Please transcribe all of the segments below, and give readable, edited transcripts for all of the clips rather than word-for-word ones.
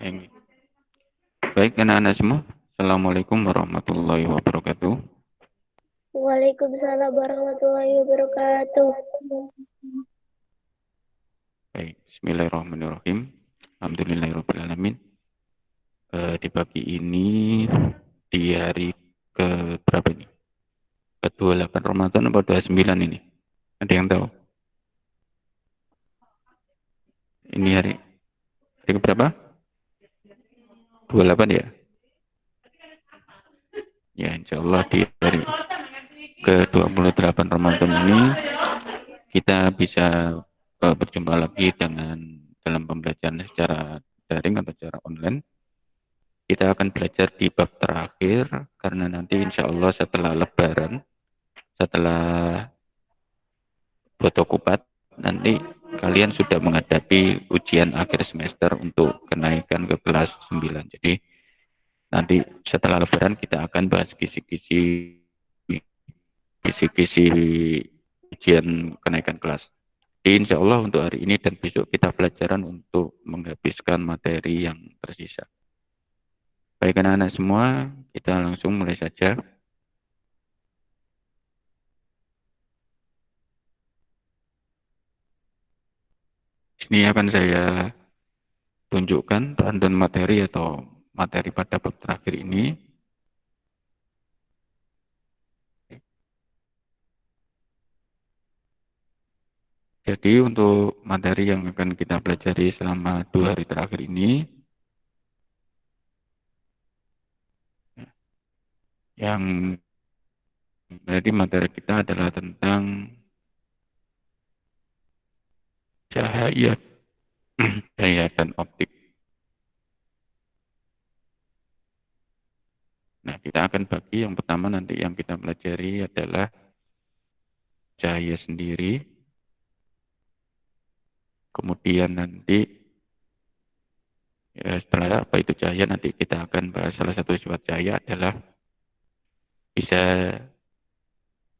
Ini. Baik, anak-anak semua. Assalamualaikum warahmatullahi wabarakatuh. Waalaikumsalam warahmatullahi wabarakatuh. Baik, bismillahirrahmanirrahim. Alhamdulillahirrahmanirrahim. Di pagi ini, di hari ke berapa ini? Ke-28 Ramadan atau 29 ini? Ada yang tahu? Ini hari ke berapa? 28 ya? Ya, insya Allah di hari ke-28 Ramadan ini kita bisa berjumpa lagi dalam pembelajaran secara daring atau secara online. Kita akan belajar di bab terakhir karena nanti insya Allah setelah Lebaran, setelah fotokupat, nanti kalian sudah menghadapi ujian akhir semester untuk kenaikan ke kelas 9. Jadi nanti setelah Lebaran kita akan bahas kisi-kisi ujian kenaikan kelas. Jadi insya Allah untuk hari ini dan besok kita pelajaran untuk menghabiskan materi yang tersisa. Baik anak-anak semua, kita langsung mulai saja. Ini akan saya tunjukkan rundown materi atau materi pada bab terakhir ini. Jadi untuk materi yang akan kita pelajari selama 2 hari terakhir ini, yang jadi materi kita adalah tentang cahaya, cahaya dan optik. Nah, kita akan bagi yang pertama nanti yang kita pelajari adalah cahaya sendiri, kemudian nanti ya, setelah apa itu cahaya nanti kita akan bahas salah satu sifat cahaya adalah bisa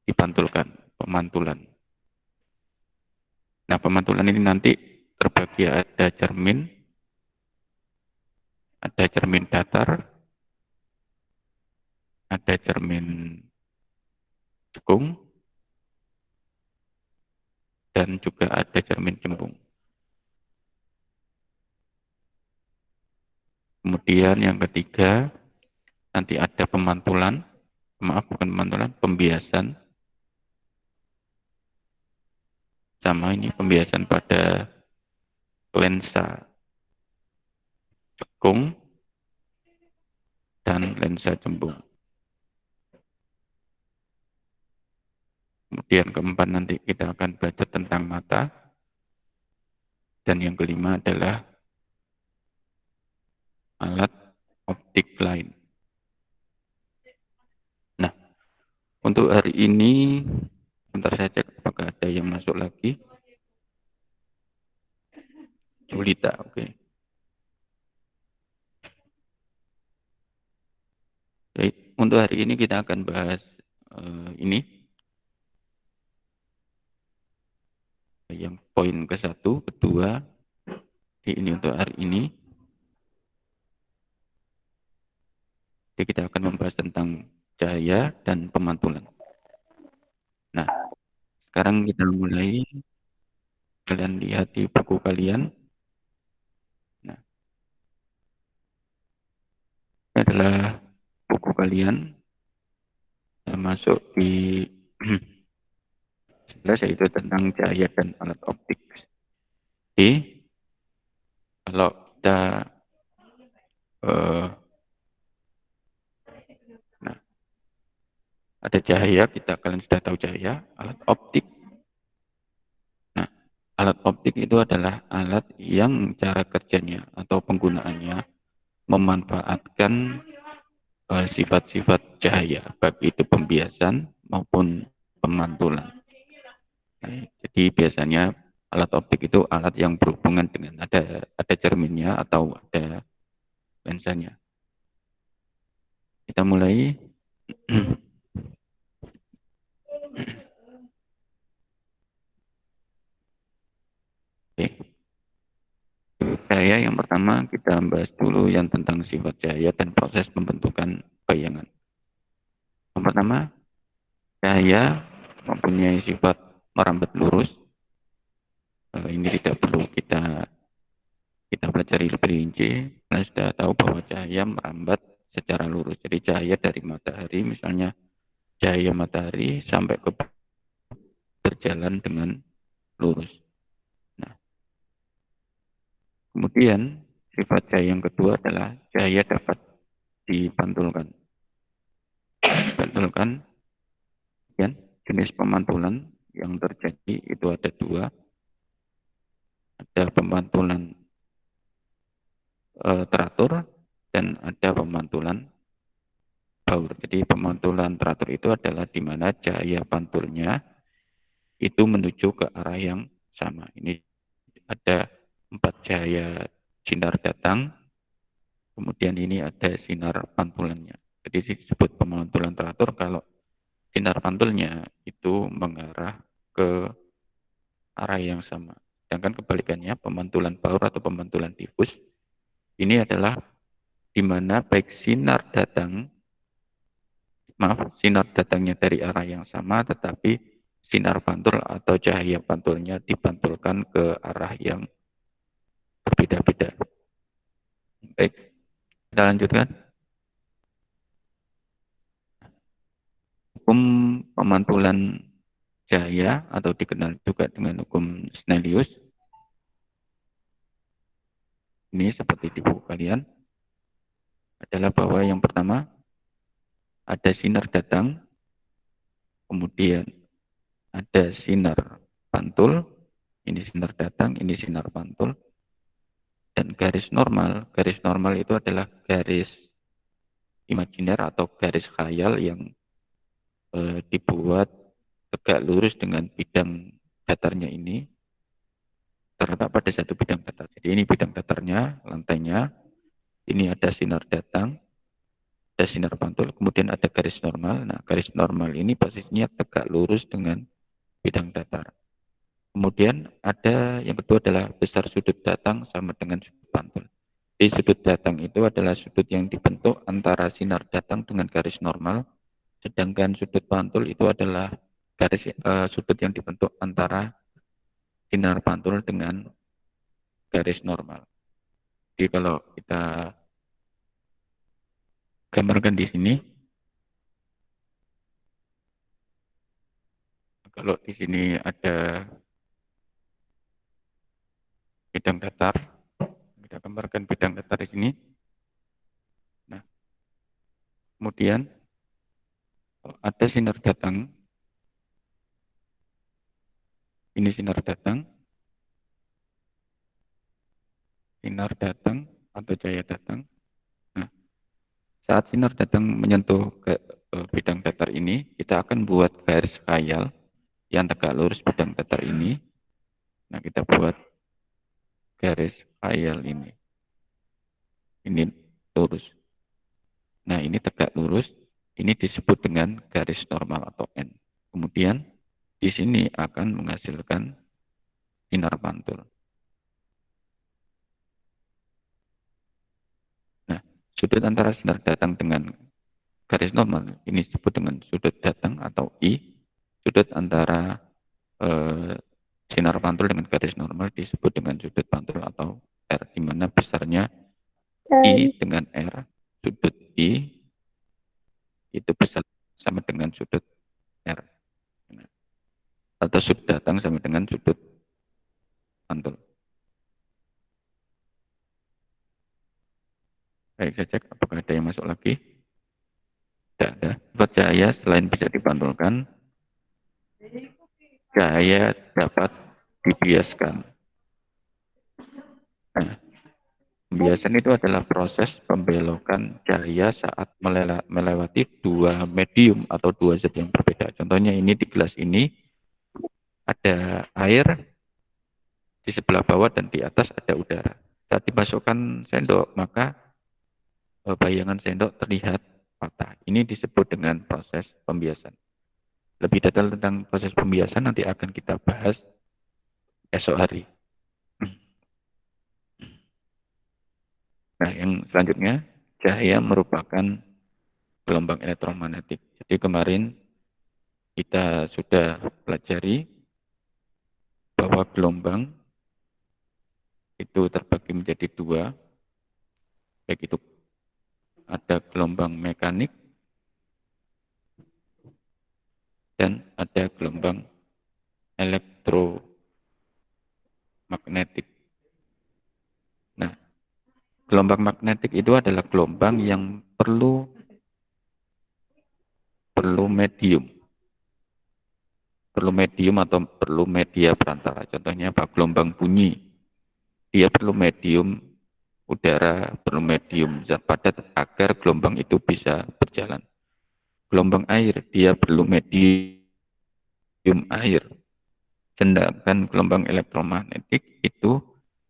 dipantulkan, pemantulan. Nah, pemantulan ini nanti terbagi ada cermin datar, ada cermin cekung, dan juga ada cermin cembung. Kemudian yang ketiga, nanti ada pemantulan, bukan pemantulan, pembiasan. Sama ini pembiasan pada lensa cekung dan lensa cembung. Kemudian keempat nanti kita akan belajar tentang mata. Dan yang kelima adalah alat optik lain. Nah, untuk hari ini, bentar saya cek apakah ada yang masuk lagi. Julita, oke. Okay. Baik, untuk hari ini kita akan bahas ini. Yang poin ke-1, kedua, ini untuk hari ini. Jadi kita akan membahas tentang cahaya dan pemantulan. Nah, sekarang kita mulai. Kalian lihat di buku kalian. Nah, ini adalah buku kalian. Masuk di 11 yaitu tentang cahaya dan alat optik. Jadi, kalau kita nah, ada cahaya, kalian sudah tahu cahaya, alat optik. Nah, alat optik itu adalah alat yang cara kerjanya atau penggunaannya memanfaatkan sifat-sifat cahaya, baik itu pembiasan maupun pemantulan. Nah, jadi biasanya alat optik itu alat yang berhubungan dengan ada cerminnya atau ada lensanya. Kita mulai. Oke. cahaya yang pertama kita bahas dulu yang tentang sifat cahaya dan proses pembentukan bayangan. Yang pertama, cahaya mempunyai sifat merambat lurus. Ini tidak perlu kita pelajari lebih rinci. Kita sudah tahu bahwa cahaya merambat secara lurus. Jadi cahaya dari matahari, misalnya cahaya matahari sampai ke berjalan dengan lurus. Nah, kemudian sifat cahaya yang kedua adalah cahaya dapat dipantulkan. Dipantulkan, dan jenis pemantulan yang terjadi itu ada dua. Ada pemantulan teratur dan ada pemantulan baur. Jadi pemantulan teratur itu adalah di mana cahaya pantulnya itu menuju ke arah yang sama. Ini ada 4 cahaya sinar datang, kemudian ini ada sinar pantulannya. Jadi disebut pemantulan teratur kalau sinar pantulnya itu mengarah ke arah yang sama. Sedangkan kebalikannya pemantulan baur atau pemantulan difus ini adalah di mana baik sinar datangnya dari arah yang sama, tetapi sinar pantul atau cahaya pantulnya dipantulkan ke arah yang berbeda-beda. Baik, kita lanjutkan. Hukum pemantulan cahaya atau dikenal juga dengan hukum Snellius. Ini seperti di buku kalian adalah bahwa yang pertama ada sinar datang, kemudian ada sinar pantul, ini sinar datang, ini sinar pantul, dan garis normal. Garis normal itu adalah garis imajiner atau garis khayal yang dibuat tegak lurus dengan bidang datarnya ini terletak pada satu bidang datar. Jadi ini bidang datarnya, lantainya, ini ada sinar datang, ada sinar pantul, kemudian ada garis normal. Nah, garis normal ini posisinya tegak lurus dengan bidang datar. Kemudian ada yang kedua adalah besar sudut datang sama dengan sudut pantul. Jadi sudut datang itu adalah sudut yang dibentuk antara sinar datang dengan garis normal, sedangkan sudut pantul itu adalah sudut yang dibentuk antara sinar pantul dengan garis normal. Jadi kalau kita gambarkan di sini, kalau di sini ada bidang datar, kita gambarkan bidang datar di sini. Nah, kemudian kalau ada sinar datang, ini sinar datang atau cahaya datang. Nah, saat sinar datang menyentuh ke bidang datar ini, kita akan buat garis khayal yang tegak lurus bidang datar ini. Nah, kita buat garis khayal ini. Ini lurus. Nah, ini tegak lurus. Ini disebut dengan garis normal atau N. Kemudian, di sini akan menghasilkan sinar pantul. Nah, sudut antara sinar datang dengan garis normal ini disebut dengan sudut datang atau I. Sudut antara sinar pantul dengan garis normal disebut dengan sudut pantul atau R, di mana besarnya I dengan R. Sudut I itu besar sama dengan sudut R. Atau sudut datang sama dengan sudut pantul. Baik, saya cek apakah ada yang masuk lagi. Tidak ada. Sifat cahaya selain bisa dipantulkan, cahaya dapat dibiaskan. Nah, pembiasan itu adalah proses pembelokan cahaya saat melewati dua medium atau dua zat yang berbeda. Contohnya ini di gelas ini ada air, di sebelah bawah dan di atas ada udara. Saat dimasukkan sendok, maka bayangan sendok terlihat patah. Ini disebut dengan proses pembiasan. Lebih detail tentang proses pembiasan nanti akan kita bahas esok hari. Nah, yang selanjutnya, cahaya merupakan gelombang elektromagnetik. Jadi kemarin kita sudah pelajari bahwa gelombang itu terbagi menjadi dua, baik itu ada gelombang mekanik dan ada gelombang elektromagnetik. Nah, gelombang magnetik itu adalah gelombang yang perlu medium, atau perlu media perantara. Contohnya apa? Gelombang bunyi, dia perlu medium udara, perlu medium zat padat agar gelombang itu bisa berjalan. Gelombang air, dia perlu medium air. Sedangkan gelombang elektromagnetik itu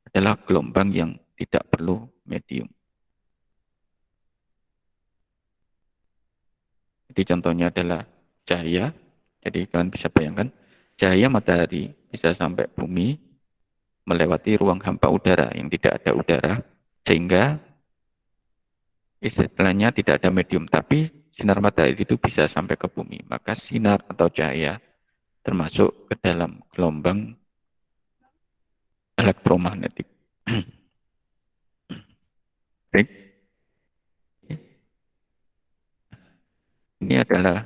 adalah gelombang yang tidak perlu medium. Jadi contohnya adalah cahaya. Jadi kalian bisa bayangkan, cahaya matahari bisa sampai bumi melewati ruang hampa udara yang tidak ada udara, sehingga istilahnya tidak ada medium, tapi sinar matahari itu bisa sampai ke bumi. Maka sinar atau cahaya termasuk ke dalam gelombang elektromagnetik. Baik, ini adalah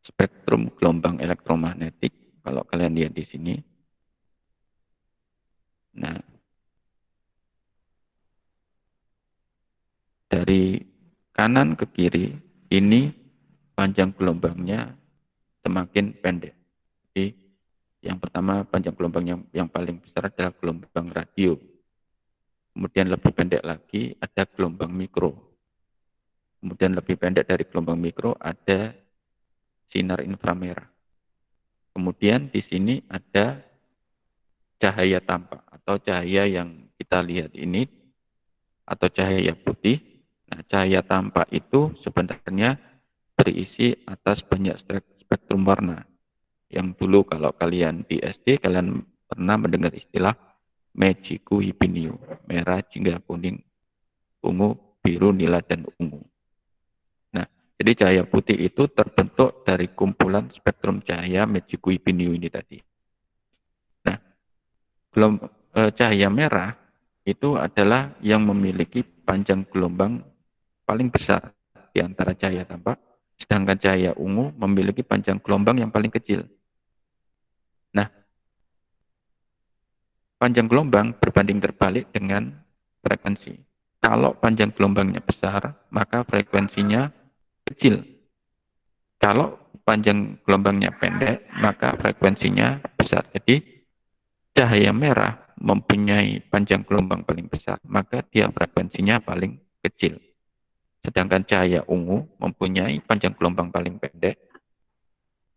spektrum gelombang elektromagnetik. Kalau kalian lihat di sini, nah dari kanan ke kiri ini panjang gelombangnya semakin pendek. Jadi yang pertama panjang gelombang yang paling besar adalah gelombang radio. Kemudian lebih pendek lagi ada gelombang mikro. Kemudian lebih pendek dari gelombang mikro ada sinar inframerah. Kemudian di sini ada cahaya tampak atau cahaya yang kita lihat ini atau cahaya putih. Nah, cahaya tampak itu sebenarnya berisi atas banyak spektrum warna. Yang dulu kalau kalian di SD kalian pernah mendengar istilah Mejiku Hibiniu, merah, jingga, kuning, ungu, biru, nila, dan ungu. Nah, jadi cahaya putih itu terbentuk dari kumpulan spektrum cahaya Mejiku Hibiniu ini tadi. Nah, cahaya merah itu adalah yang memiliki panjang gelombang paling besar di antara cahaya tampak, sedangkan cahaya ungu memiliki panjang gelombang yang paling kecil. Nah, panjang gelombang berbanding terbalik dengan frekuensi. Kalau panjang gelombangnya besar, maka frekuensinya kecil. Kalau panjang gelombangnya pendek, maka frekuensinya besar. Jadi, cahaya merah mempunyai panjang gelombang paling besar, maka dia frekuensinya paling kecil. Sedangkan cahaya ungu mempunyai panjang gelombang paling pendek,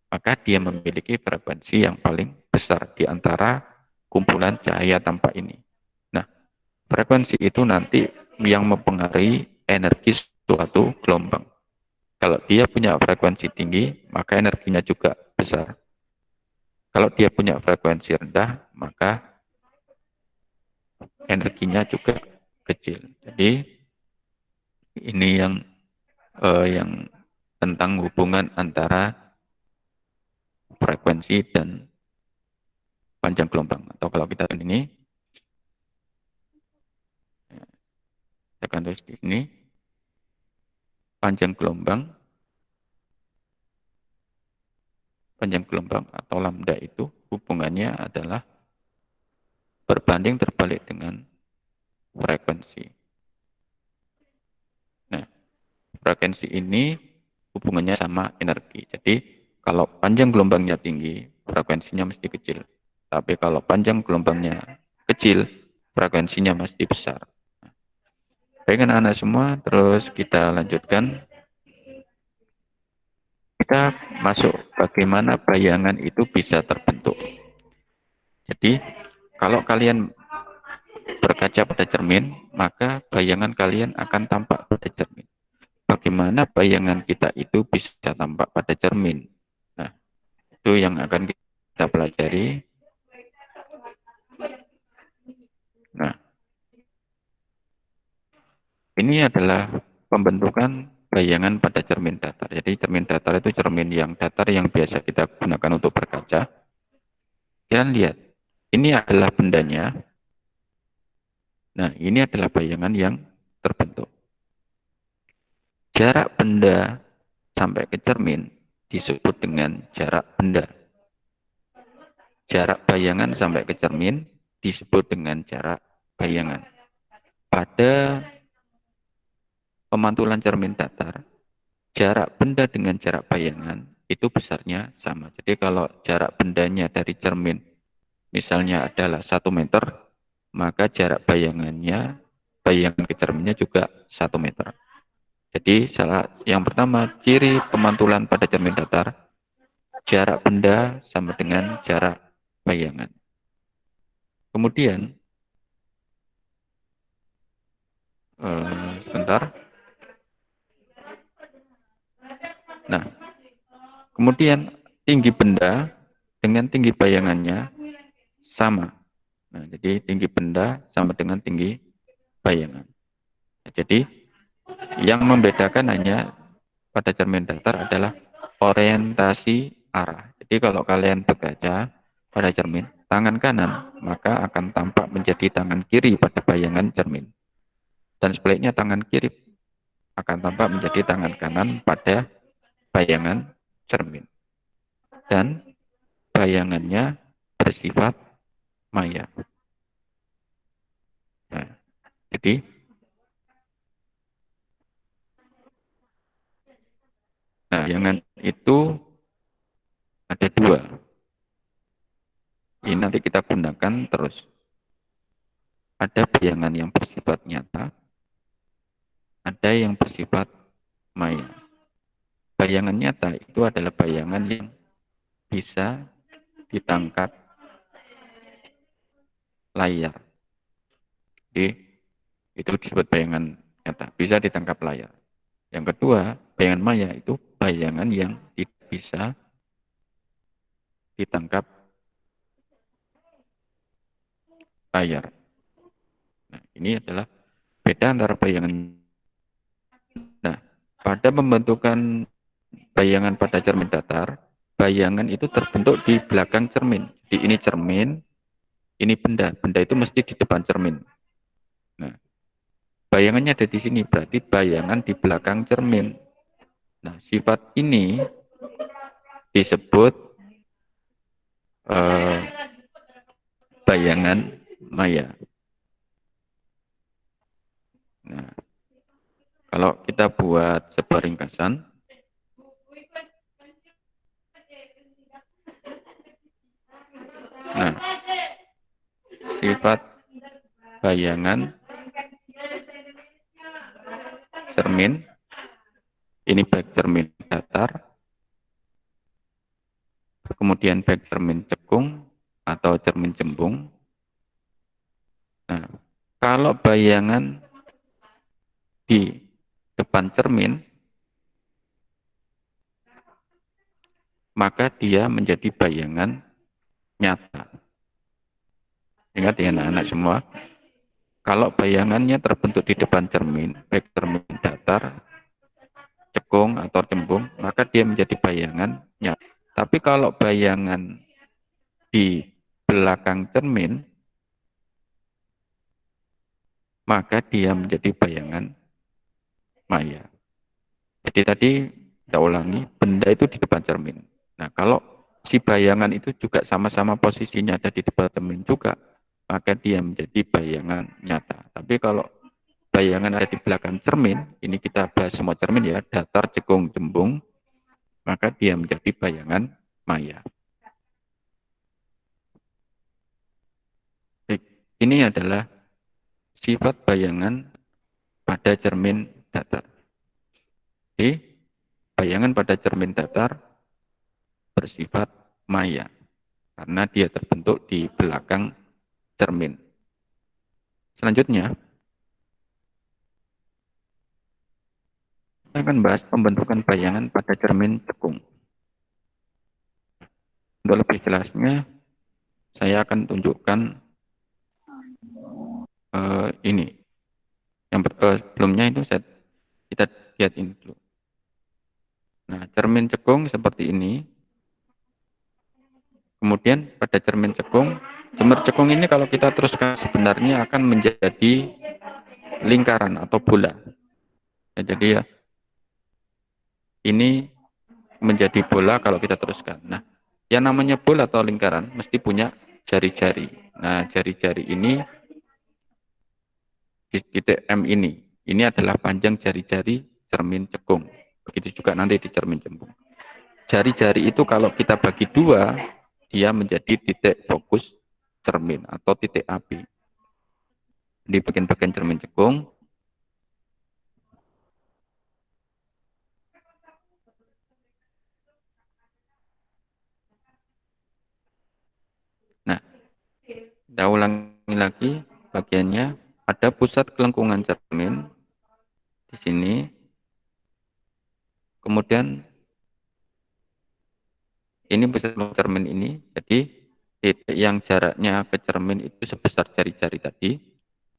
maka dia memiliki frekuensi yang paling besar di antara kumpulan cahaya tampak ini. Nah, frekuensi itu nanti yang mempengaruhi energi suatu gelombang. Kalau dia punya frekuensi tinggi, maka energinya juga besar. Kalau dia punya frekuensi rendah, maka energinya juga kecil. Jadi ini yang tentang hubungan antara frekuensi dan panjang gelombang. Atau kalau kita ini, saya akan tulis di sini, panjang gelombang atau lambda itu hubungannya adalah berbanding terbalik dengan frekuensi. Nah, frekuensi ini hubungannya sama energi. Jadi, kalau panjang gelombangnya tinggi, frekuensinya mesti kecil. Tapi kalau panjang gelombangnya kecil, frekuensinya mesti besar. Baik anak-anak semua, terus kita lanjutkan. Kita masuk bagaimana bayangan itu bisa terbentuk. Jadi, kalau kalian berkaca pada cermin, maka bayangan kalian akan tampak pada cermin. Bagaimana bayangan kita itu bisa tampak pada cermin? Nah, itu yang akan kita pelajari. Nah, Ini adalah pembentukan bayangan pada cermin datar. Jadi cermin datar itu cermin yang datar yang biasa kita gunakan untuk berkaca. Kalian lihat, ini adalah bendanya. Nah, ini adalah bayangan yang terbentuk. Jarak benda sampai ke cermin disebut dengan jarak benda. Jarak bayangan sampai ke cermin disebut dengan jarak bayangan. Pada pemantulan cermin datar, jarak benda dengan jarak bayangan itu besarnya sama. Jadi kalau jarak bendanya dari cermin misalnya adalah 1 meter, maka jarak bayangan ke cerminnya juga 1 meter. Jadi yang pertama, ciri pemantulan pada cermin datar, jarak benda sama dengan jarak bayangan. Kemudian, sebentar. Nah, kemudian tinggi benda dengan tinggi bayangannya sama. Nah, jadi tinggi benda sama dengan tinggi bayangan. Nah, jadi yang membedakan hanya pada cermin datar adalah orientasi arah. Jadi kalau kalian berkaca pada cermin, tangan kanan maka akan tampak menjadi tangan kiri pada bayangan cermin. Dan sebaliknya tangan kiri akan tampak menjadi tangan kanan pada bayangan cermin. Dan bayangannya bersifat maya. Nah, jadi bayangan itu ada dua. Ini nanti kita gunakan terus. Ada bayangan yang bersifat nyata, ada yang bersifat maya. Bayangan nyata itu adalah bayangan yang bisa ditangkap layar. Jadi itu disebut bayangan nyata, bisa ditangkap layar. Yang kedua, bayangan maya itu bayangan yang tidak bisa ditangkap layar. Nah, ini adalah beda antara bayangan. Nah, pada pembentukan bayangan pada cermin datar, bayangan itu terbentuk di belakang cermin. Di ini cermin, ini benda. Benda itu mesti di depan cermin. Nah, bayangannya ada di sini, berarti bayangan di belakang cermin. Nah, sifat ini disebut eh, bayangan maya. Nah, kalau kita buat sebuah ringkasan, nah, sifat bayangan cermin, ini baik cermin datar, kemudian baik cermin cekung atau cermin cembung. Nah, kalau bayangan di depan cermin, maka dia menjadi bayangan nyata. Ingat ya anak-anak semua, kalau bayangannya terbentuk di depan cermin, baik cermin datar, cekung, atau cembung, maka dia menjadi bayangan nyata. Tapi kalau bayangan di belakang cermin, maka dia menjadi bayangan maya. Jadi tadi kita ulangi, benda itu di depan cermin. Nah, kalau si bayangan itu juga sama-sama posisinya ada di depan cermin juga, maka dia menjadi bayangan nyata. Tapi kalau bayangan ada di belakang cermin, ini kita bahas semua cermin ya, datar, cekung, cembung, maka dia menjadi bayangan maya. Baik, ini adalah sifat bayangan pada cermin datar. Jadi, bayangan pada cermin datar bersifat maya, karena dia terbentuk di belakang cermin. Selanjutnya, kita akan bahas pembentukan bayangan pada cermin cekung. Untuk lebih jelasnya, saya akan tunjukkan ini. sebelumnya itu kita lihat ini dulu. Nah, cermin cekung seperti ini. Kemudian pada cermin cekung, jember cekung ini kalau kita teruskan sebenarnya akan menjadi lingkaran atau bola. Ya, jadi ya ini menjadi bola kalau kita teruskan. Nah, yang namanya bola atau lingkaran mesti punya jari-jari. Nah, jari-jari ini di titik M ini adalah panjang jari-jari cermin cekung. Begitu juga nanti di cermin cembung. Jari-jari itu kalau kita bagi dua, dia menjadi titik fokus cermin atau titik api. Di bagian-bagian cermin cekung, nah, kita ulangi lagi bagiannya. Ada pusat kelengkungan cermin di sini. Kemudian ini pusat cermin ini. Jadi titik yang jaraknya ke cermin itu sebesar jari-jari tadi.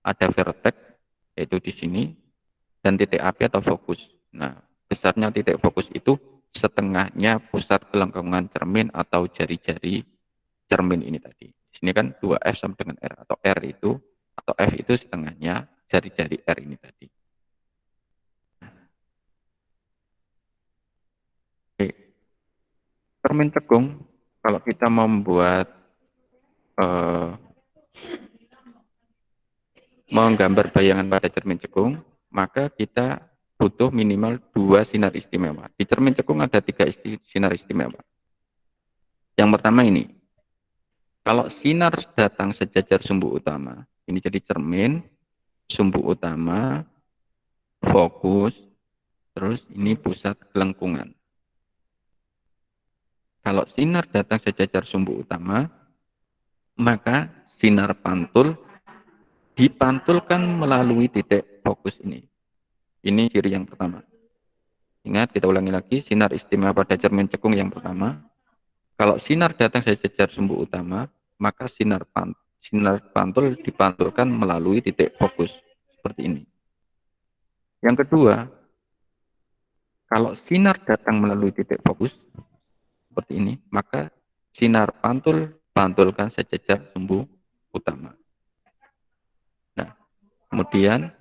Ada vertex yaitu di sini dan titik api atau fokus. Nah, besarnya titik fokus itu setengahnya pusat kelengkungan cermin atau jari-jari cermin ini tadi. Di sini kan 2F sama dengan R atau R itu atau F itu setengahnya jari-jari R ini tadi. Oke. Cermin cekung kalau kita membuat menggambar bayangan pada cermin cekung, maka kita butuh minimal 2 sinar istimewa. Di cermin cekung ada 3 sinar istimewa. Yang pertama ini, kalau sinar datang sejajar sumbu utama, ini jadi cermin, sumbu utama, fokus, terus ini pusat kelengkungan. Kalau sinar datang sejajar sumbu utama, maka sinar pantul dipantulkan melalui titik fokus ini. Ini ciri yang pertama. Ingat, kita ulangi lagi, sinar istimewa pada cermin cekung yang pertama. Kalau sinar datang sejajar sumbu utama, maka sinar pantul dipantulkan melalui titik fokus. Seperti ini. Yang kedua, kalau sinar datang melalui titik fokus, seperti ini, maka sinar pantul pantulkan sejajar sumbu utama. Nah, kemudian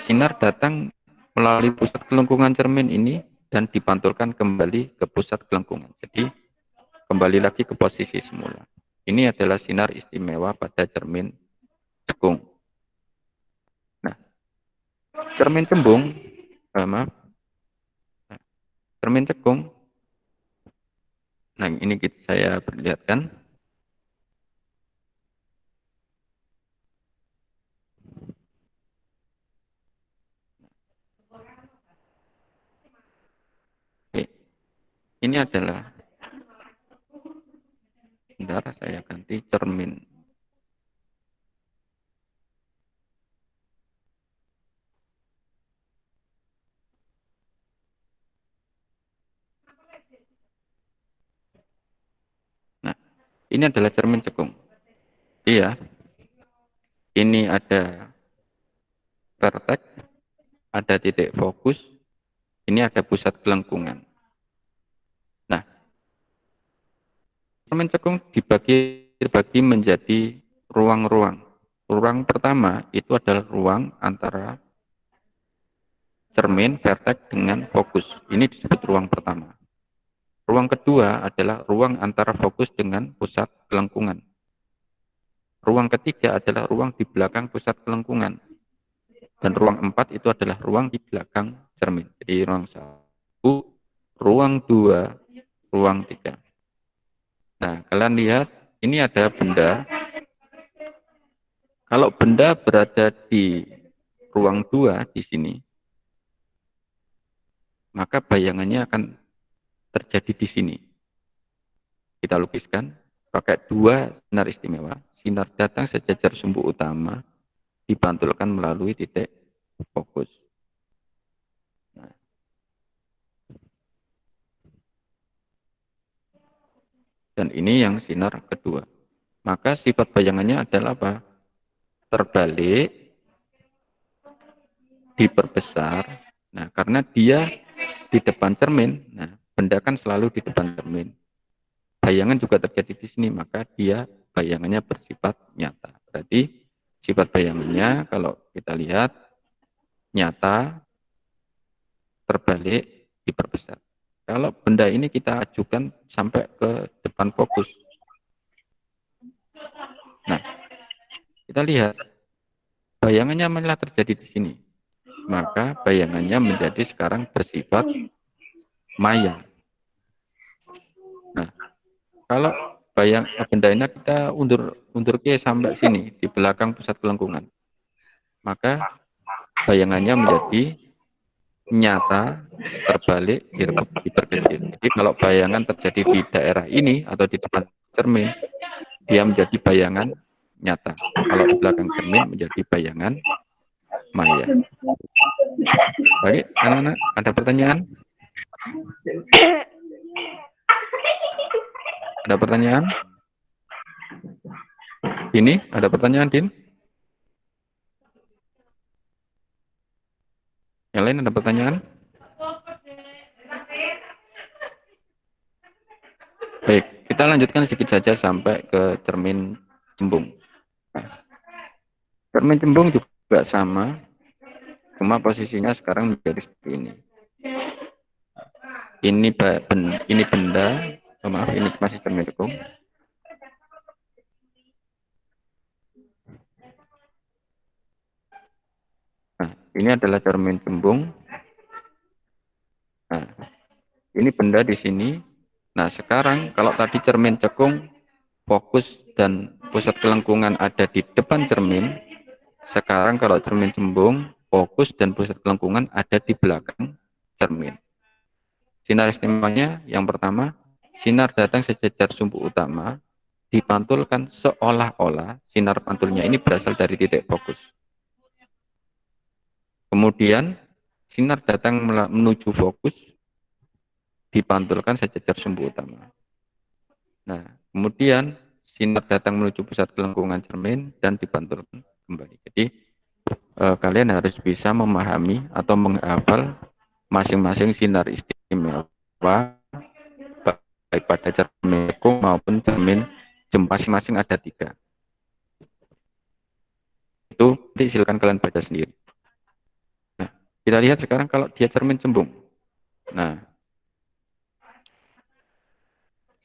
sinar datang melalui pusat kelengkungan cermin ini dan dipantulkan kembali ke pusat kelengkungan. Jadi, kembali lagi ke posisi semula. Ini adalah sinar istimewa pada cermin cekung. Nah, cermin cembung, maaf, cermin cekung. Nah, ini saya perlihatkan. Oke, ini adalah, sebentar saya ganti cermin. Nah, ini adalah cermin cekung. Iya, ini ada vertex, ada titik fokus, ini ada pusat kelengkungan. Nah, cermin cekung dibagi menjadi ruang-ruang. Ruang pertama itu adalah ruang antara cermin, vertex dengan fokus. Ini disebut ruang pertama. Ruang kedua adalah ruang antara fokus dengan pusat kelengkungan. Ruang ketiga adalah ruang di belakang pusat kelengkungan. Dan ruang 4 itu adalah ruang di belakang cermin. Jadi ruang 1, ruang 2, ruang 3. Nah, kalian lihat, ini ada benda. Kalau benda berada di ruang 2 di sini, maka bayangannya akan terjadi di sini. Kita lukiskan pakai 2 sinar istimewa. Sinar datang sejajar sumbu utama, dipantulkan melalui titik fokus. Nah, dan ini yang sinar kedua. Maka sifat bayangannya adalah apa? Terbalik diperbesar. Nah, karena dia di depan cermin, nah benda kan selalu di depan cermin. Bayangan juga terjadi di sini, maka dia bayangannya bersifat nyata. Berarti sifat bayangannya kalau kita lihat nyata, terbalik, diperbesar. Kalau benda ini kita ajukan sampai ke depan fokus. Nah, kita lihat bayangannya malah terjadi di sini. Maka bayangannya menjadi sekarang bersifat maya. Nah, kalau benda ini kita undur ke sampai sini di belakang pusat kelengkungan, maka bayangannya menjadi nyata, terbalik, diperkecil. Jadi kalau bayangan terjadi di daerah ini atau di depan cermin, dia menjadi bayangan nyata. Kalau di belakang cermin menjadi bayangan maya. Baik, anak-anak, ada pertanyaan? Ada pertanyaan? Ini ada pertanyaan, Din? Yang lain ada pertanyaan? Baik, kita lanjutkan sedikit saja sampai ke cermin cembung. Cermin cembung juga sama, cuma posisinya sekarang menjadi seperti ini. Ini benda, maaf ini masih cermin cembung. Nah, ini adalah cermin cembung. Nah, ini benda di sini. Nah, sekarang kalau tadi cermin cekung, fokus dan pusat kelengkungan ada di depan cermin. Sekarang kalau cermin cembung, fokus dan pusat kelengkungan ada di belakang cermin. Sinar istimewanya yang pertama, sinar datang sejajar sumbu utama, dipantulkan seolah-olah sinar pantulnya ini berasal dari titik fokus. Kemudian, sinar datang menuju fokus, dipantulkan sejajar sumbu utama. Nah, kemudian sinar datang menuju pusat kelengkungan cermin dan dipantulkan kembali. Jadi, kalian harus bisa memahami atau menghafal masing-masing sinar istimewa baik pada cermin cekung maupun cermin cembung, masing-masing ada 3. Itu silakan kalian baca sendiri. Nah, kita lihat sekarang kalau dia cermin cembung. Nah,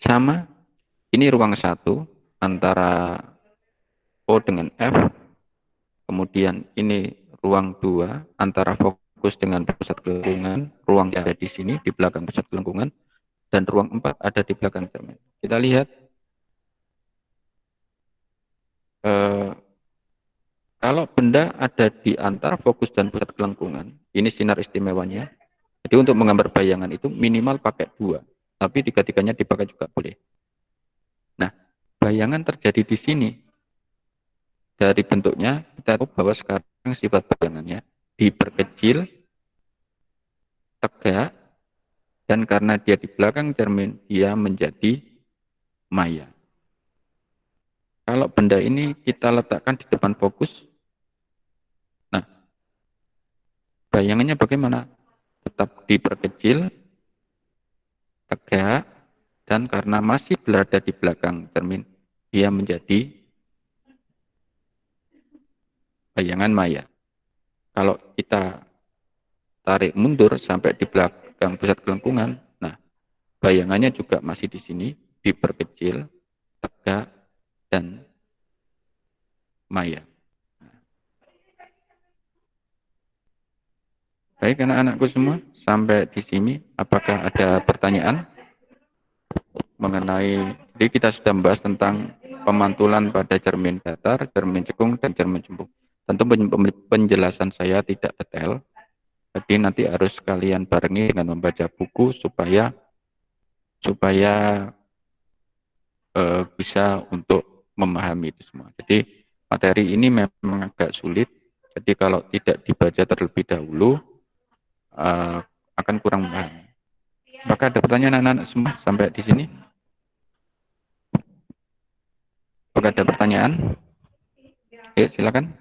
sama, ini ruang 1 antara O dengan F, kemudian ini ruang 2 antara fokus dengan pusat kelengkungan, ruang yang ada di sini di belakang pusat kelengkungan, dan ruang 4 ada di belakang cermin. Kita lihat kalau benda ada di antara fokus dan pusat kelengkungan, ini sinar istimewanya. Jadi untuk menggambar bayangan itu minimal pakai 2, tapi 3-tiganya dipakai juga boleh. Nah, bayangan terjadi di sini. Dari bentuknya, kita tahu bahwa sekarang sifat bayangannya diperkecil, tegak, dan karena dia di belakang cermin, dia menjadi maya. Kalau benda ini kita letakkan di depan fokus, nah, bayangannya bagaimana? Tetap diperkecil, tegak, dan karena masih berada di belakang cermin, dia menjadi bayangan maya. Kalau kita tarik mundur sampai di belakang pusat kelengkungan, nah, bayangannya juga masih di sini, diperkecil, tegak, dan maya. Baik anak-anakku semua, sampai di sini apakah ada pertanyaan mengenai, jadi kita sudah membahas tentang pemantulan pada cermin datar, cermin cekung, dan cermin cembung. Tentu penjelasan saya tidak detail, jadi nanti harus kalian barengi dengan membaca buku supaya bisa untuk memahami itu semua. Jadi materi ini memang agak sulit, jadi kalau tidak dibaca terlebih dahulu akan kurang memahami. Apakah ada pertanyaan anak-anak semua sampai di sini? Apakah ada pertanyaan? Silakan.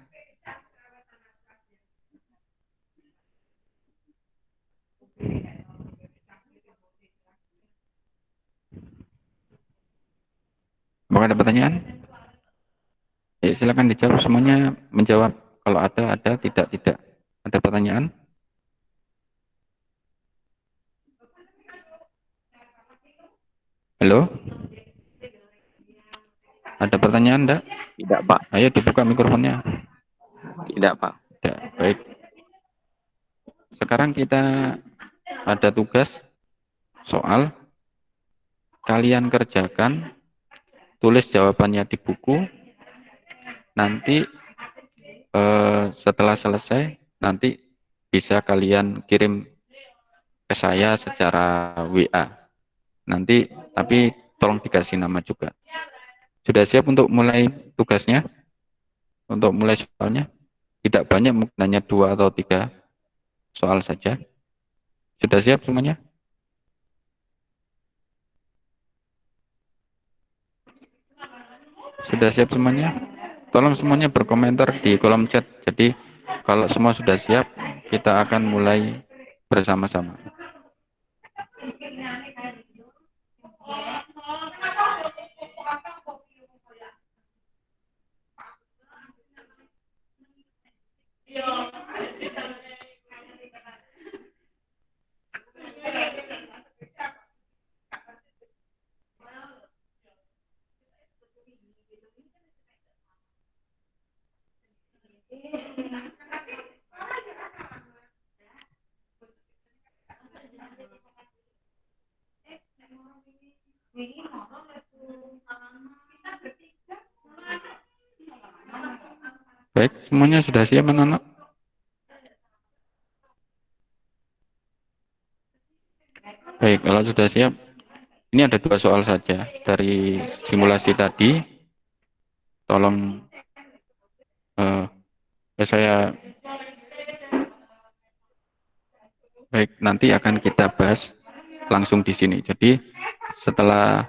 Apakah ada pertanyaan? Ya, silakan dijawab semuanya, menjawab. Kalau ada, tidak, tidak. Ada pertanyaan? Halo? Ada pertanyaan enggak? Tidak, Pak. Ayo dibuka mikrofonnya. Tidak, Pak. Ya, baik. Sekarang kita ada tugas soal. Kalian kerjakan, tulis jawabannya di buku. Nanti setelah selesai, nanti bisa kalian kirim ke saya secara WA. Nanti, tapi tolong dikasih nama juga. Sudah siap untuk mulai tugasnya? Untuk mulai soalnya? Tidak banyak, mungkin hanya 2 atau 3 soal saja. Sudah siap semuanya? Sudah siap semuanya? Tolong semuanya berkomentar di kolom chat. Jadi kalau semua sudah siap, kita akan mulai bersama-sama. Baik, semuanya sudah siap anak-anak? Baik, kalau sudah siap, ini ada 2 soal saja dari simulasi tadi. Tolong saya baik, nanti akan kita bahas langsung di sini. Jadi setelah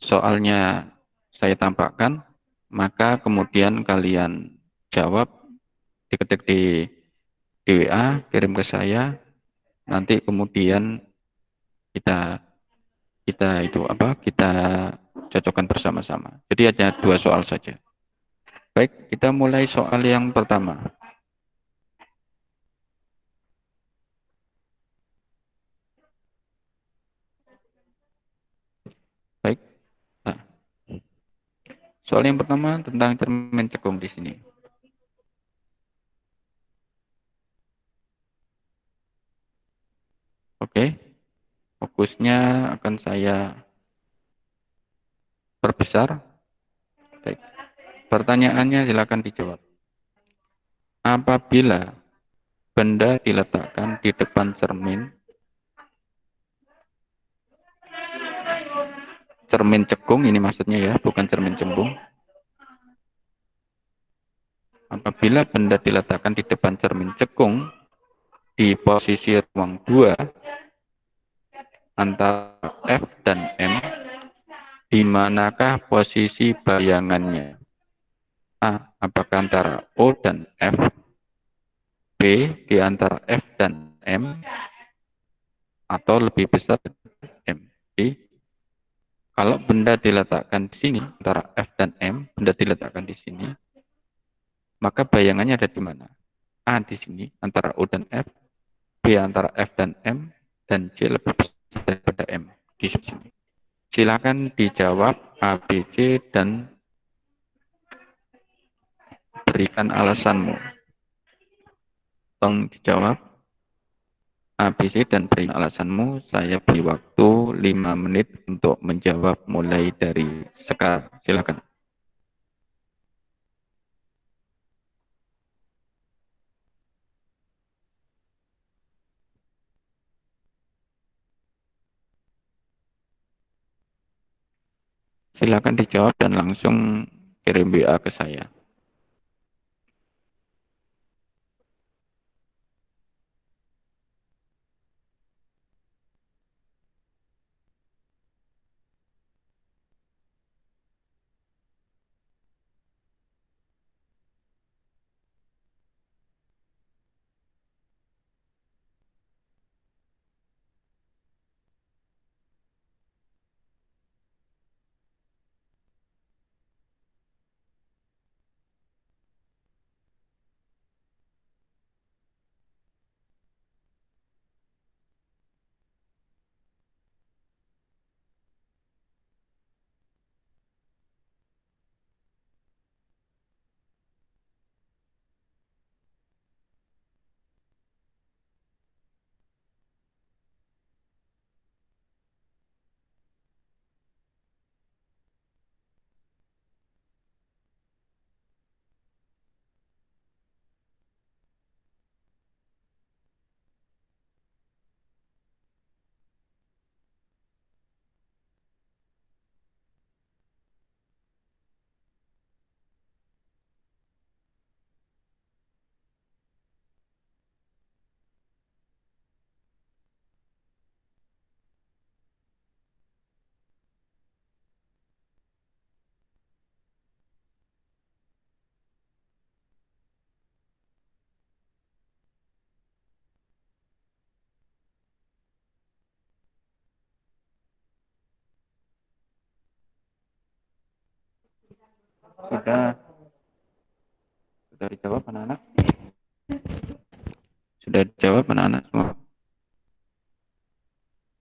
soalnya saya tampakkan, maka kemudian kalian jawab, diketik di WA, kirim ke saya, nanti kemudian kita kita cocokkan bersama-sama. Jadi hanya 2 soal saja. Baik, kita mulai soal yang pertama. Baik. Nah, soal yang pertama tentang cermin cekung di sini. Oke. Fokusnya akan saya perbesar. Baik. Pertanyaannya silakan dijawab. Apabila benda diletakkan di depan cermin, cermin cekung ini maksudnya ya, bukan cermin cembung. Apabila benda diletakkan di depan cermin cekung di posisi ruang 2 antara F dan M, di manakah posisi bayangannya? A. Apakah antara O dan F? B. Di antara F dan M? Atau lebih besar M? B. Kalau benda diletakkan di sini, antara F dan M, benda diletakkan di sini, maka bayangannya ada di mana? A di sini, antara O dan F, B antara F dan M, dan C lebih besar daripada M di sini. Silakan dijawab A, B, C, dan berikan alasanmu. Tolong dijawab A, B, C, dan berikan alasanmu. Saya beri waktu 5 menit untuk menjawab mulai dari sekarang. Silakan. Silakan dijawab dan langsung kirim WA ke saya. Sudah dijawab anak-anak? Sudah dijawab anak-anak semua?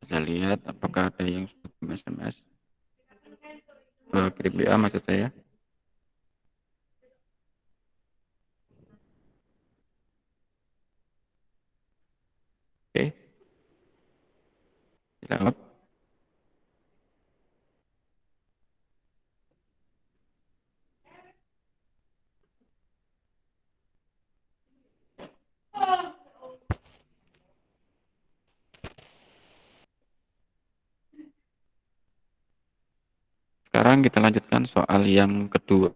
Bisa lihat apakah ada yang sudah SMS? Kirim WA maksud saya. Oke, dijawab. Sekarang kita lanjutkan soal yang kedua.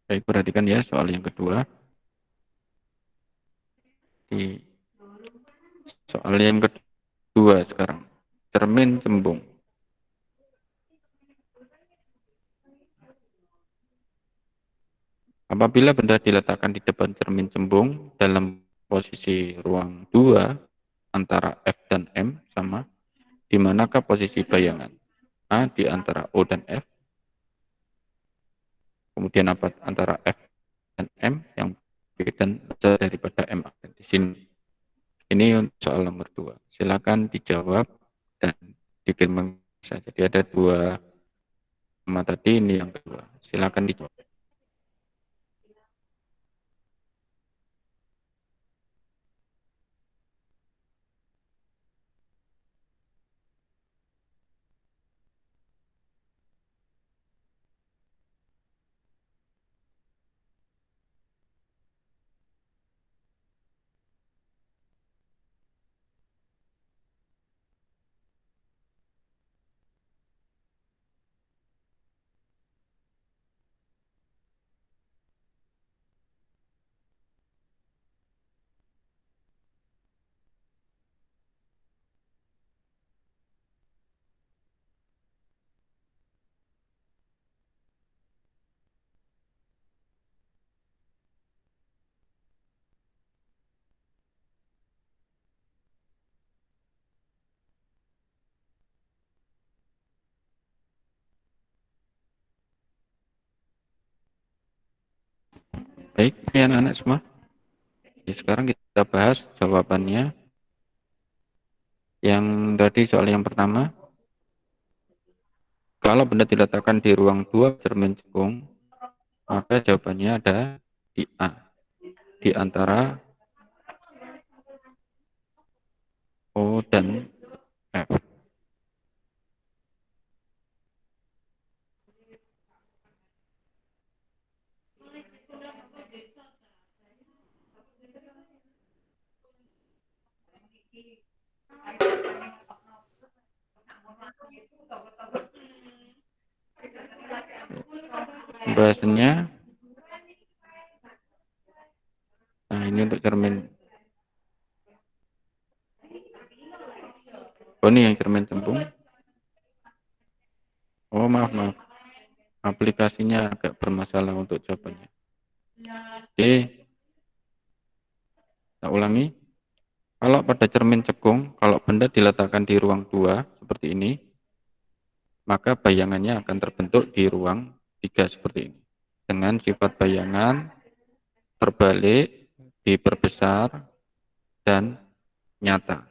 Baik, perhatikan ya soal yang kedua. Di soal yang kedua sekarang. Cermin cembung. Apabila benda diletakkan di depan cermin cembung dalam posisi ruang 2 antara F dan M sama, di manakah posisi bayangan? A di antara O dan F, kemudian apa antara F dan M, yang B dan C daripada M di sini. Ini untuk soal nomor 2. Silakan dijawab dan dikirim saja. Jadi ada 2 nama tadi, ini yang kedua. Silakan dijawab. Baik, ini anak-anak semua. Jadi sekarang kita bahas jawabannya. Yang tadi soal yang pertama, kalau benda diletakkan di ruang 2 cermin cekung, maka jawabannya ada di A, di antara O dan F. Pembahasannya, nah ini untuk cermin. Oh ini yang cermin cembung. Oh maaf, aplikasinya agak bermasalah untuk jawabannya. Oke, kita ulangi. Kalau pada cermin cekung, kalau benda diletakkan di ruang 2 seperti ini, maka bayangannya akan terbentuk di ruang 3 seperti ini. Dengan sifat bayangan terbalik, diperbesar, dan nyata.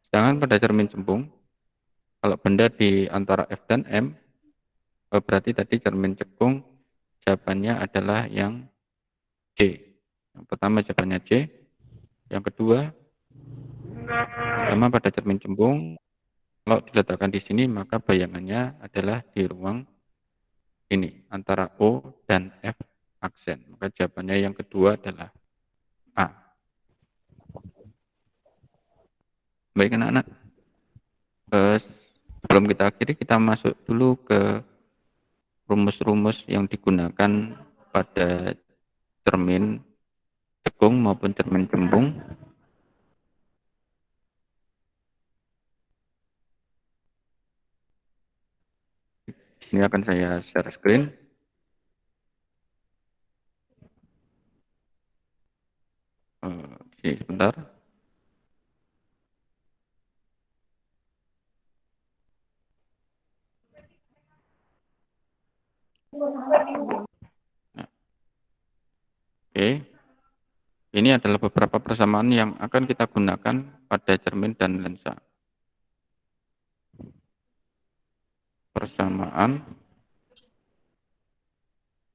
Sedangkan pada cermin cembung, kalau benda di antara F dan M, berarti tadi cermin cekung jawabannya adalah yang C. Yang pertama jawabannya C. Yang kedua, sama pada cermin cembung, kalau diletakkan di sini maka bayangannya adalah di ruang ini antara O dan F aksen. Maka jawabannya yang kedua adalah A. Baik anak-anak. Sebelum kita akhiri, kita masuk dulu ke rumus-rumus yang digunakan pada cermin cekung maupun cermin cembung. Ini akan saya share screen. Sebentar. ini adalah beberapa persamaan yang akan kita gunakan pada cermin dan lensa. Persamaan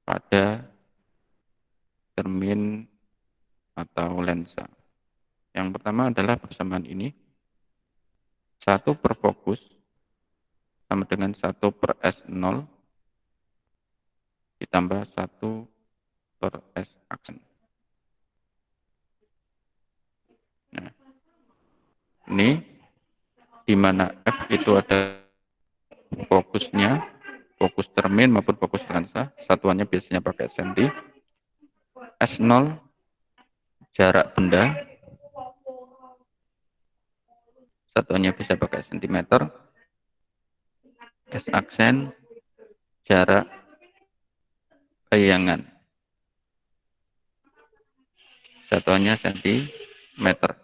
pada cermin atau lensa. Yang pertama adalah persamaan ini. 1 per fokus sama dengan 1 per S0 ditambah 1 per S aksen. Nah, ini di mana F itu ada fokusnya, fokus cermin maupun fokus lensa, satuannya biasanya pakai senti. S0 jarak benda, satuannya bisa pakai sentimeter. S aksen jarak bayangan, satuannya sentimeter.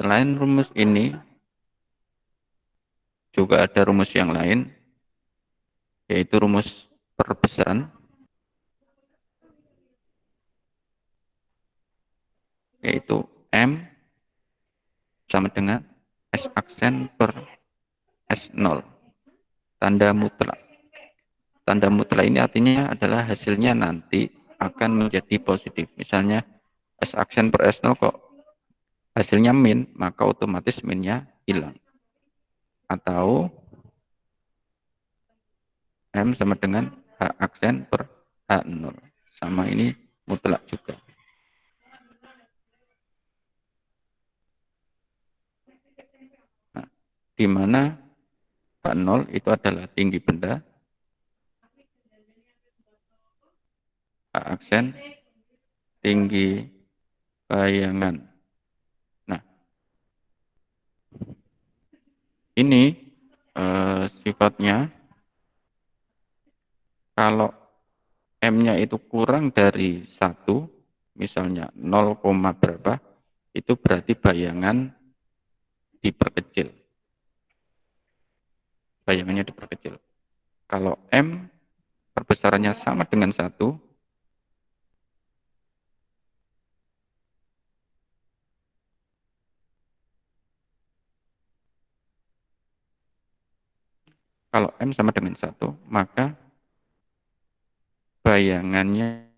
Selain rumus ini, juga ada rumus yang lain, yaitu rumus perbesaran, yaitu M sama dengan S aksen per S0, tanda mutlak. Tanda mutlak ini artinya adalah hasilnya nanti akan menjadi positif. Misalnya S aksen per S0 kok hasilnya min, maka otomatis minnya hilang. Atau M sama dengan H aksen per H0. Sama ini mutlak juga. Nah, di mana H0 itu adalah tinggi benda, H aksen tinggi bayangan. Nah, ini sifatnya kalau M-nya itu kurang dari 1, misalnya 0, berapa, itu berarti bayangan diperkecil. Bayangannya diperkecil. Kalau M perbesarannya sama dengan 1, kalau M sama dengan 1, maka bayangannya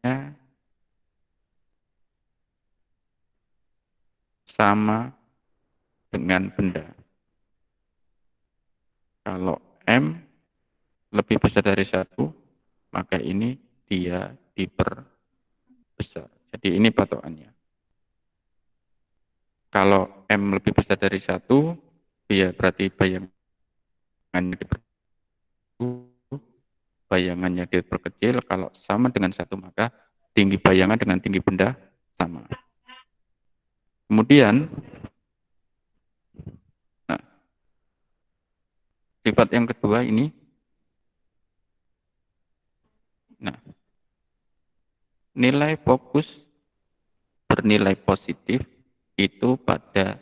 sama dengan benda. Kalau M lebih besar dari 1, maka ini dia diperbesar. Jadi ini patokannya. Kalau M lebih besar dari 1, ya berarti bayangannya diperkecil. Kalau sama dengan 1, maka tinggi bayangan dengan tinggi benda sama. Kemudian, nah, sifat yang kedua ini, nah, nilai fokus bernilai positif itu pada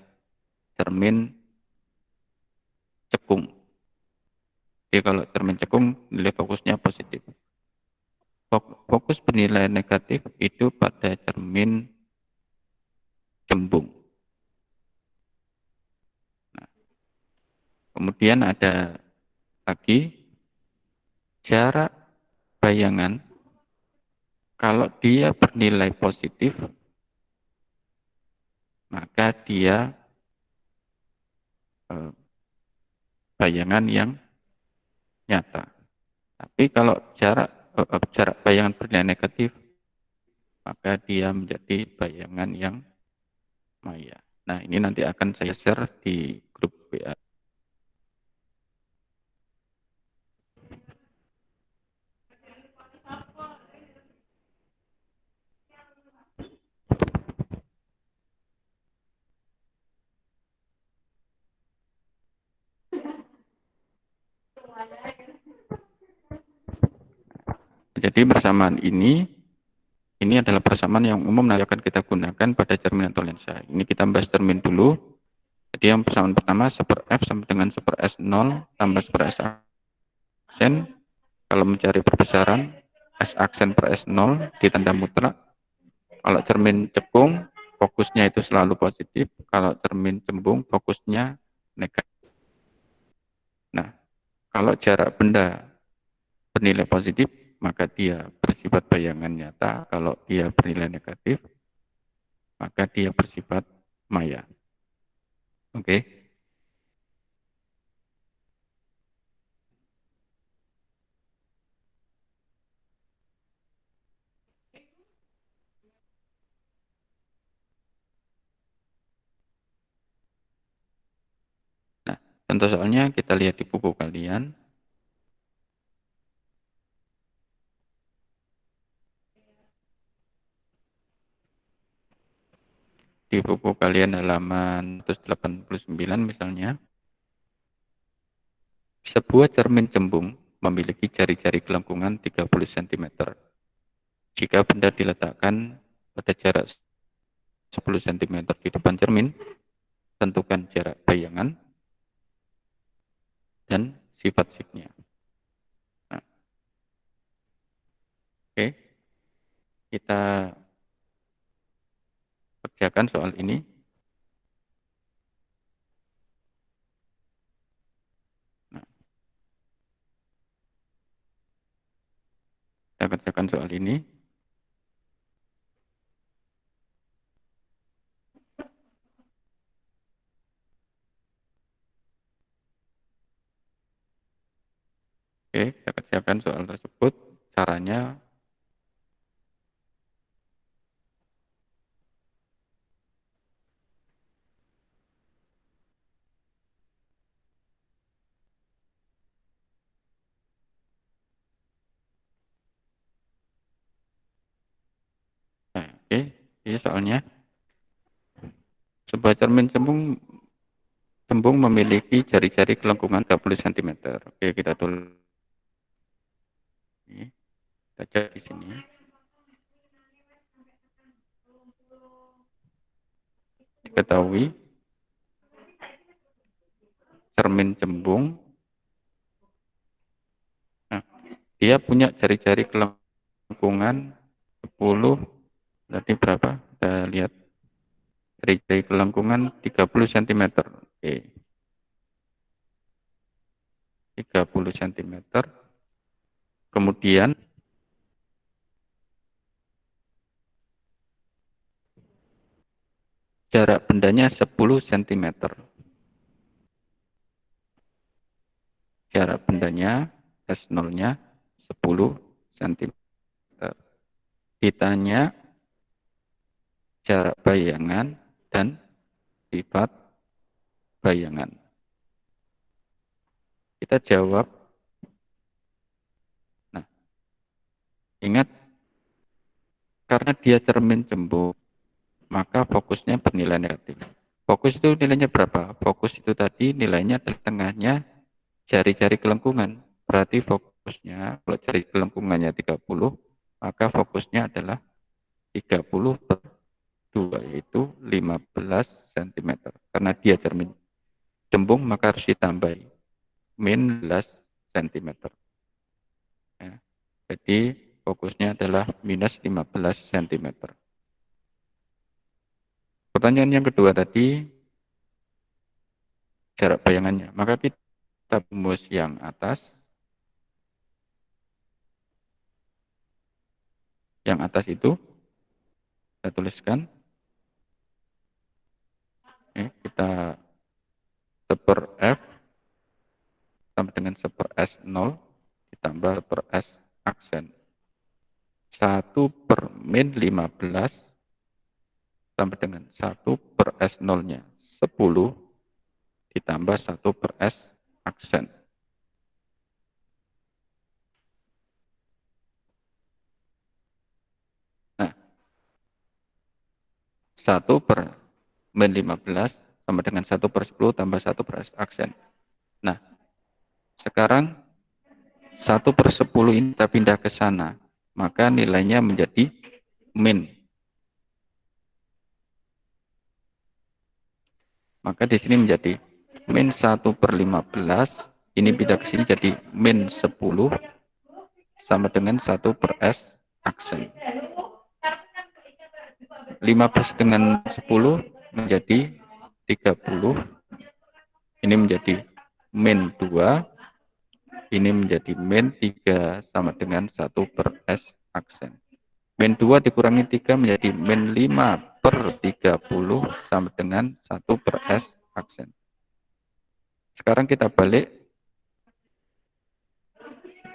cermin cekung. Jadi kalau cermin cekung nilai fokusnya positif. Fokus bernilai negatif itu pada cermin cembung. Nah, kemudian ada lagi jarak bayangan. Kalau dia bernilai positif, maka dia bayangan yang nyata. Tapi kalau jarak bayangan bernilai negatif, maka dia menjadi bayangan yang maya. Nah, ini nanti akan saya share di grup WA. Jadi persamaan ini adalah persamaan yang umum yang akan kita gunakan pada cermin atau lensa. Ini kita bahas cermin dulu. Jadi yang persamaan pertama 1 per F sama dengan 1 per S0 tambah 1 per S aksen. Kalau mencari perbesaran, S aksen per S0 ditanda mutlak. Kalau cermin cekung, fokusnya itu selalu positif, kalau cermin cembung fokusnya negatif. Nah, kalau jarak benda bernilai positif, maka dia bersifat bayangan nyata. Kalau dia bernilai negatif, maka dia bersifat maya. Oke. Nah, contoh soalnya kita lihat di buku kalian. Di buku kalian halaman 189 misalnya, sebuah cermin cembung memiliki jari-jari kelengkungan 30 cm. Jika benda diletakkan pada jarak 10 cm di depan cermin, tentukan jarak bayangan dan sifat shiftnya. Nah, oke, kita kerjakan soal ini. Nah, kita kerjakan soal ini. Oke, kita kerjakan soal tersebut. Caranya, nah, oke, ini soalnya. Sebuah cermin cembung memiliki jari-jari kelengkungan 30 cm. Oke, kita tulis. Ini, kita cek di sini. Diketahui cermin cembung, nah, dia punya jari-jari kelengkungan 10, berarti berapa? Kita lihat jari-jari kelengkungan 30 cm. Oke, 30 cm. Kemudian jarak bendanya 10 cm. Jarak bendanya S0-nya 10 cm. Ditanya jarak bayangan dan sifat bayangan. Kita jawab. Nah, ingat, karena dia cermin cembung, maka fokusnya bernilai negatif. Fokus itu nilainya berapa? Fokus itu tadi nilainya adalah tengahnya jari-jari kelengkungan. Berarti fokusnya, kalau jari kelengkungannya 30, maka fokusnya adalah 30 per 2, yaitu 15 cm. Karena dia cermin cembung, maka harus ditambahi min 15 cm. Ya. Jadi fokusnya adalah minus 15 cm. Pertanyaan yang kedua tadi, jarak bayangannya. Maka kita rumus yang atas. Yang atas itu kita tuliskan. Kita seper F sama dengan seper S0 ditambah per S aksen. 1 per min 15 sampai dengan 1 per S0-nya 10 ditambah 1 per S aksen. Nah, 1 per min 15 sama dengan 1 per 10 tambah 1 per S aksen. Nah, sekarang 1 per 10 ini kita pindah ke sana, maka nilainya menjadi min. Maka di sini menjadi min 1 per 15, ini pindah ke sini jadi min 10 sama dengan 1 per S aksen. 15 dengan 10 menjadi 30. Ini menjadi min 2. Ini menjadi min 3 sama dengan 1 per S aksen. Min 2 dikurangi 3 menjadi min 5 per 30 sama dengan 1 per S aksen. Sekarang kita balik.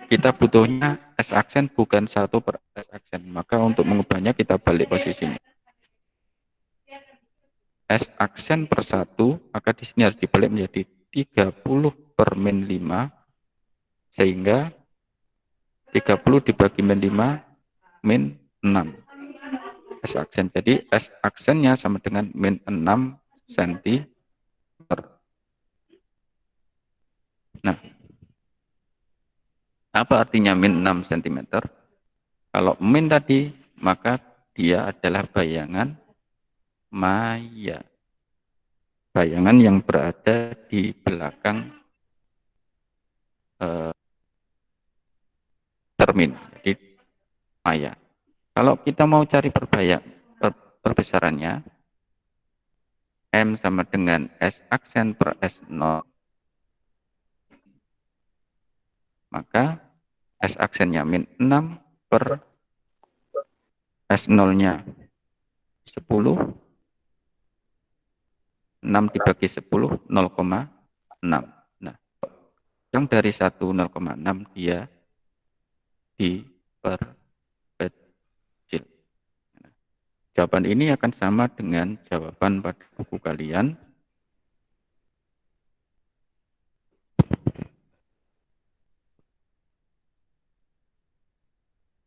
Kita butuhnya S aksen bukan 1 per S aksen. Maka untuk mengubahnya kita balik posisinya. S aksen per 1, maka di sini harus dibalik menjadi 30 per min 5. Sehingga 30 dibagi min 5, min 6. S aksen. Jadi S aksennya sama dengan min 6 cm. Nah, apa artinya min 6 cm? Kalau min tadi, maka dia adalah bayangan maya. Bayangan yang berada di belakang termin. Jadi maya. Kalau kita mau cari perbesarannya, M sama dengan S aksen per S0, maka S aksennya min 6 per S0-nya 10. 6 dibagi 10, 0,6. Nah, yang dari 1, 0,6 dia diperkecil. Jawaban ini akan sama dengan jawaban pada buku kalian.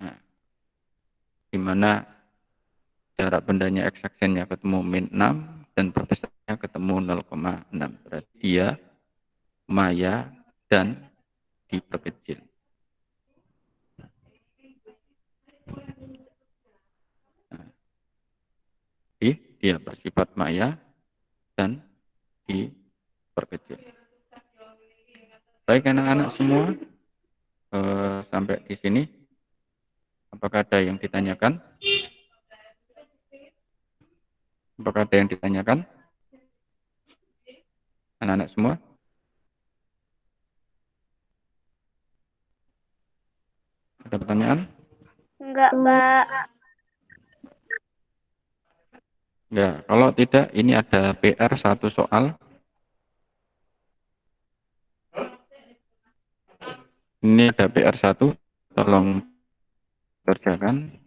Nah, di mana jarak bendanya X aksennya ketemu min 6 dan perbesarannya ketemu 0,6. Berarti dia maya dan diperkecil. Dia bersifat maya dan diperkecil. Baik anak-anak semua, sampai di sini, apakah ada yang ditanyakan? Apakah ada yang ditanyakan? Anak-anak semua? Ada pertanyaan? Enggak, Pak. Ya, kalau tidak, ini ada PR 1 soal. Ini ada PR 1, tolong kerjakan.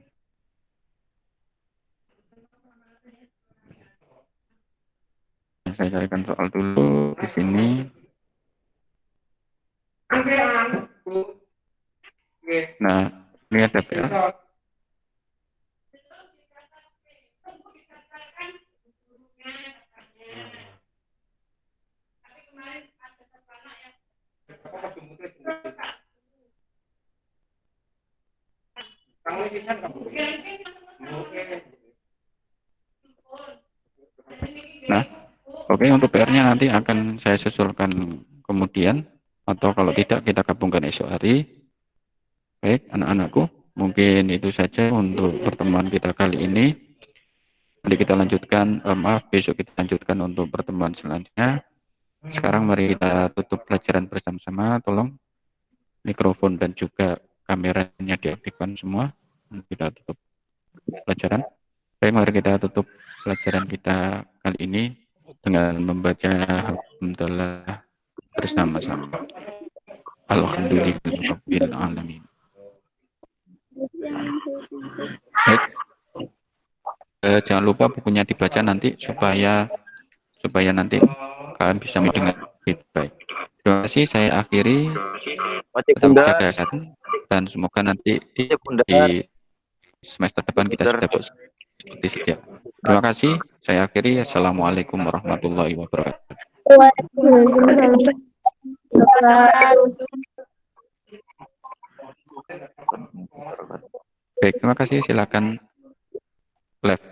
Saya carikan soal dulu di sini. Nah, ini ada PR. Nah, oke, untuk PR-nya nanti akan saya susulkan kemudian, atau kalau tidak kita gabungkan esok hari. Baik, anak-anakku, mungkin itu saja untuk pertemuan kita kali ini. Nanti kita lanjutkan, besok kita lanjutkan untuk pertemuan selanjutnya. Sekarang mari kita tutup pelajaran bersama-sama. Tolong mikrofon dan juga kameranya diaktifkan semua. Kita tutup pelajaran. Baik, mari kita tutup pelajaran kita kali ini dengan membaca alhamdulillah bersama-sama. Alhamdulillahirabbil alamin. Baik. Jangan lupa bukunya dibaca nanti supaya nanti kalian bisa mendengar feedback. Terima kasih, saya akhiri. Tetap jaga kesehatan dan semoga nanti di semester depan kita sudah seperti sedia. Terima kasih, saya akhiri. Assalamualaikum warahmatullahi wabarakatuh. Baik, terima kasih. Silakan live.